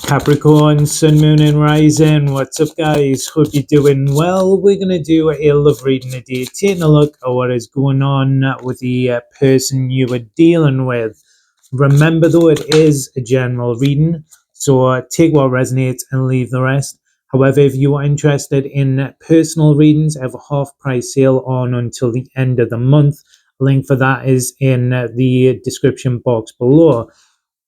Capricorn, Sun, Moon, and Rising. What's up, guys? Hope you're doing well. We're going to do a love reading today, taking a look at what is going on with the person you were dealing with. Remember, though, it is a general reading, so take what resonates and leave the rest. However, if you are interested in personal readings, I have a half-price sale on until the end of the month. Link for that is in the description box below.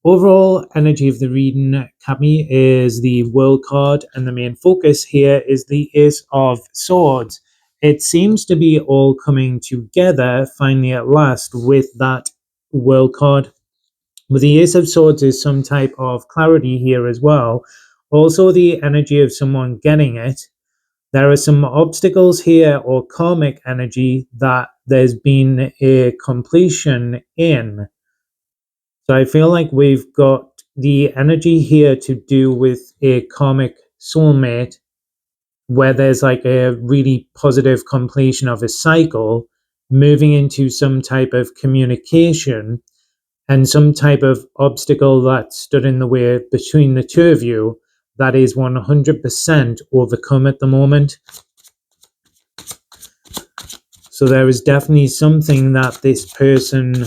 Overall energy of the reading, Cami, is the World card, and the main focus here is the Ace of Swords. It seems to be all coming together finally at last with that World card. But the Ace of Swords is some type of clarity here as well. Also, the energy of someone getting it. There are some obstacles here or karmic energy that there's been a completion in. So I feel like we've got the energy here to do with a karmic soulmate where there's like a really positive completion of a cycle, moving into some type of communication and some type of obstacle that stood in the way between the two of you that is 100% overcome at the moment. So there is definitely something that this person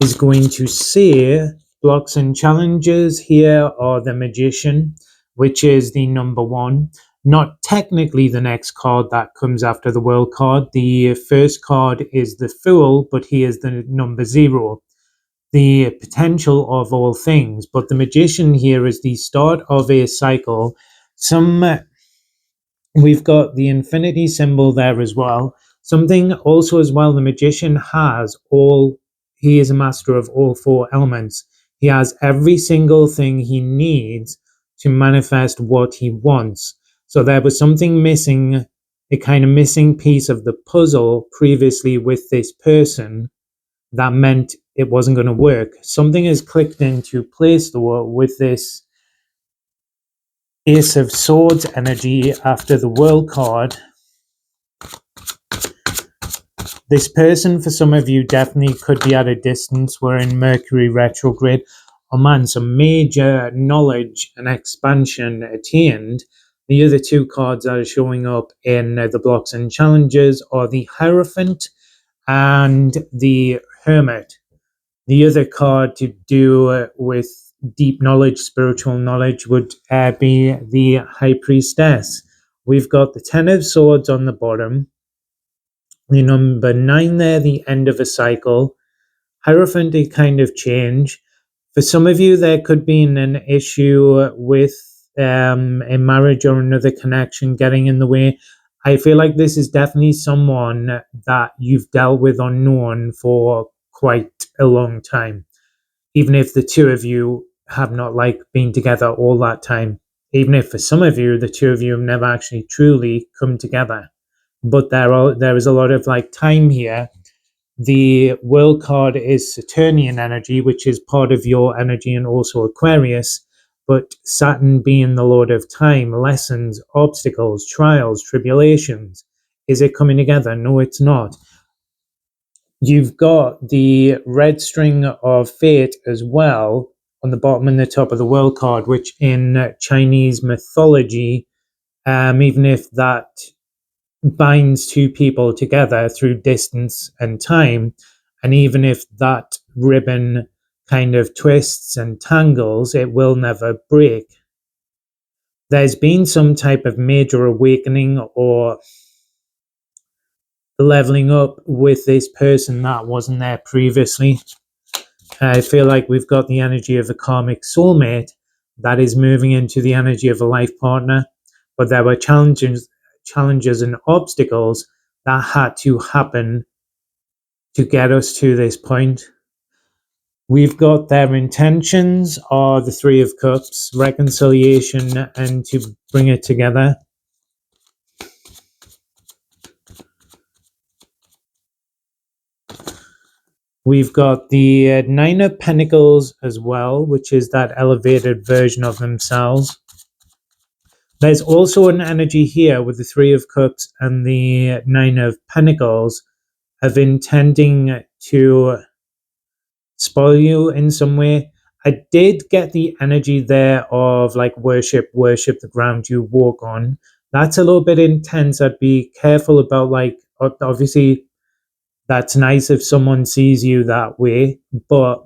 is going to see. Blocks and challenges here are the Magician, which is the number one. Not technically the next card that comes after the World card. The first card is the Fool, but he is the number 0. The potential of all things. But the Magician here is the start of a cycle. We've got the infinity symbol there as well. Something also as well, the Magician has he is a master of all 4 elements. He has every single thing he needs to manifest what he wants. So there was something missing, a kind of missing piece of the puzzle previously with this person that meant it wasn't going to work. Something has clicked into place though with this Ace of Swords energy after the World card. This person, for some of you, definitely could be at a distance. We're in Mercury retrograde. Oh man, some major knowledge and expansion attained. The other 2 cards that are showing up in the blocks and challenges are the Hierophant and the Hermit. The other card to do with deep knowledge, spiritual knowledge, would be the High Priestess. We've got the 10 of Swords on the bottom. The number 9 there, the end of a cycle. Hierophant, a kind of change. For some of you, there could be an issue with a marriage or another connection getting in the way. I feel like this is definitely someone that you've dealt with or known for quite a long time. Even if the 2 of you have not been together all that time. Even if for some of you, the 2 of you have never actually truly come together. But there is a lot of time here. The World card is Saturnian energy, which is part of your energy and also Aquarius. But Saturn being the Lord of Time, lessons, obstacles, trials, tribulations. Is it coming together? No, it's not. You've got the red string of fate as well on the bottom and the top of the World card, which in Chinese mythology, even if that binds 2 people together through distance and time, and even if that ribbon kind of twists and tangles, it will never break. There's been some type of major awakening or leveling up with this person that wasn't there previously. I feel like we've got the energy of a karmic soulmate that is moving into the energy of a life partner, but there were challenges and obstacles that had to happen to get us to this point. We've got their intentions are the 3 of Cups, reconciliation, and to bring it together. We've got the 9 of Pentacles as well, which is that elevated version of themselves. There's also an energy here with the 3 of Cups and the 9 of Pentacles of intending to spoil you in some way. I did get the energy there of like worship the ground you walk on. That's a little bit intense. I'd be careful about like, obviously, that's nice if someone sees you that way, but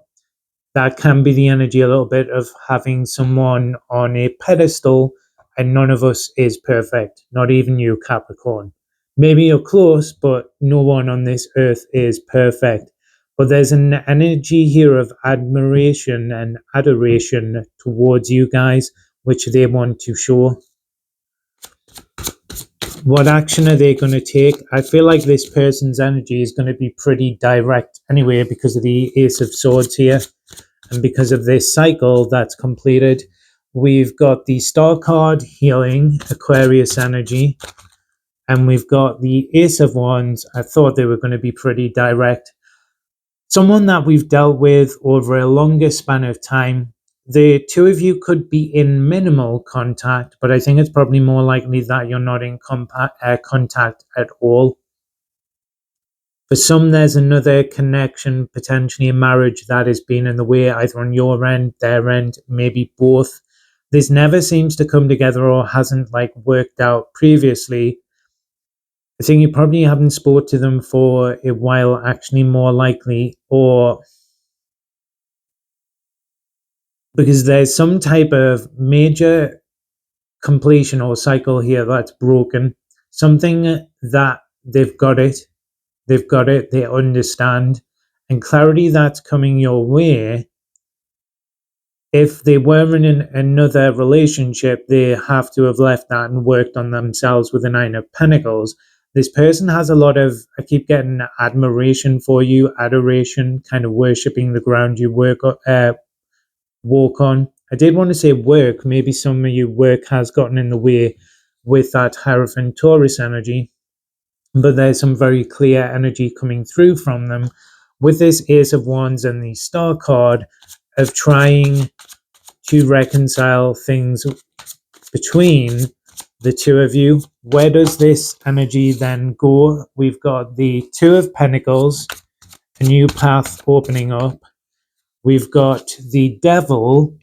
that can be the energy a little bit of having someone on a pedestal, and none of us is perfect, not even you, Capricorn. Maybe you're close, but no one on this earth is perfect. But there's an energy here of admiration and adoration towards you guys, which they want to show. What action are they going to take? I feel like this person's energy is going to be pretty direct anyway because of the Ace of Swords here. And because of this cycle that's completed, we've got the Star card, healing, Aquarius energy, and we've got the Ace of Wands. I thought they were going to be pretty direct. Someone that we've dealt with over a longer span of time. The two of you could be in minimal contact, but I think it's probably more likely that you're not in contact at all. For some, there's another connection, potentially a marriage that has been in the way, either on your end, their end, maybe both. This never seems to come together or hasn't like worked out previously. I think you probably haven't spoke to them for a while, actually more likely, or because there's some type of major completion or cycle here that's broken. Something that they've got it, they understand, and clarity that's coming your way. If they were in another relationship, they have to have left that and worked on themselves with the Nine of Pentacles. This person has a lot of, I keep getting admiration for you, adoration, kind of worshipping the ground you walk on. I did want to say work. Maybe some of you work has gotten in the way with that Hierophant Taurus energy, but there's some very clear energy coming through from them with this Ace of Wands and the Star card of trying to reconcile things between the two of you. Where does this energy then go? We've got the Two of Pentacles, a new path opening up. We've got the Devil.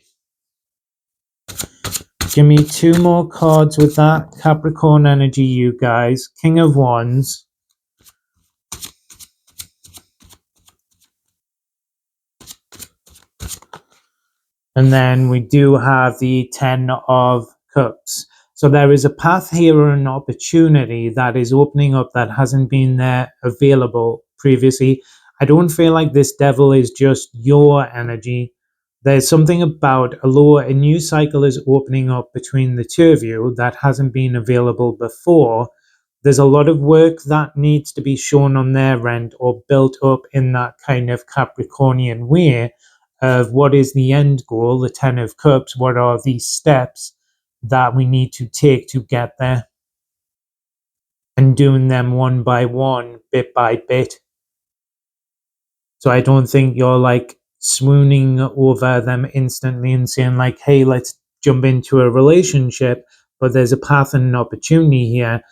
Give me two more cards with that. Capricorn energy, you guys. King of Wands. And then we do have the Ten of Cups. So there is a path here or an opportunity that is opening up that hasn't been there available previously. I don't feel like this Devil is just your energy. There's something about a new cycle is opening up between the two of you that hasn't been available before. There's a lot of work that needs to be shown on their end or built up in that kind of Capricornian way of what is the end goal, the Ten of Cups, what are these steps that we need to take to get there, and doing them one by one, bit by bit. So I don't think you're like swooning over them instantly and saying like, hey, let's jump into a relationship, but there's a path and an opportunity here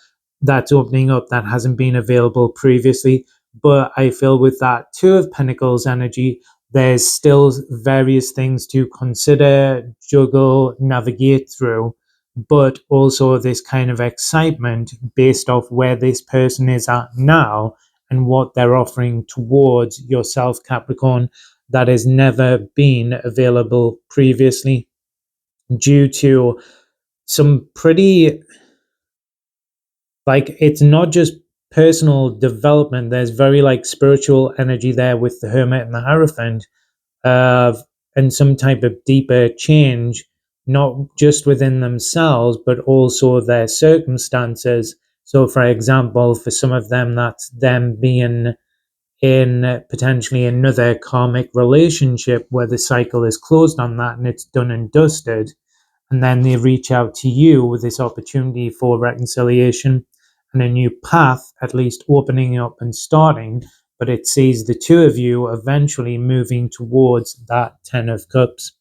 that's opening up that hasn't been available previously. But I feel with that Two of Pentacles energy, there's still various things to consider, juggle, navigate through, but also this kind of excitement based off where this person is at now and what they're offering towards yourself, Capricorn, that has never been available previously due to some pretty, like, it's not just personal development. There's very like spiritual energy there with the Hermit and the Hierophant, and some type of deeper change, not just within themselves, but also their circumstances. So, for example, for some of them, that's them being in potentially another karmic relationship where the cycle is closed on that and it's done and dusted. And then they reach out to you with this opportunity for reconciliation and a new path, at least opening up and starting. But it sees the two of you eventually moving towards that Ten of Cups.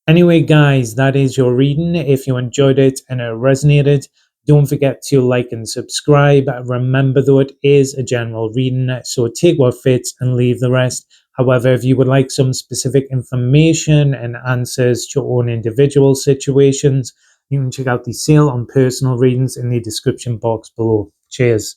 Anyway, guys, that is your reading. If you enjoyed it and it resonated, Don't forget to like and subscribe. Remember, though, it is a general reading, so take what fits and leave the rest. However, if you would like some specific information and answers to your own individual situations, you can check out the sale on personal readings in the description box below. Cheers.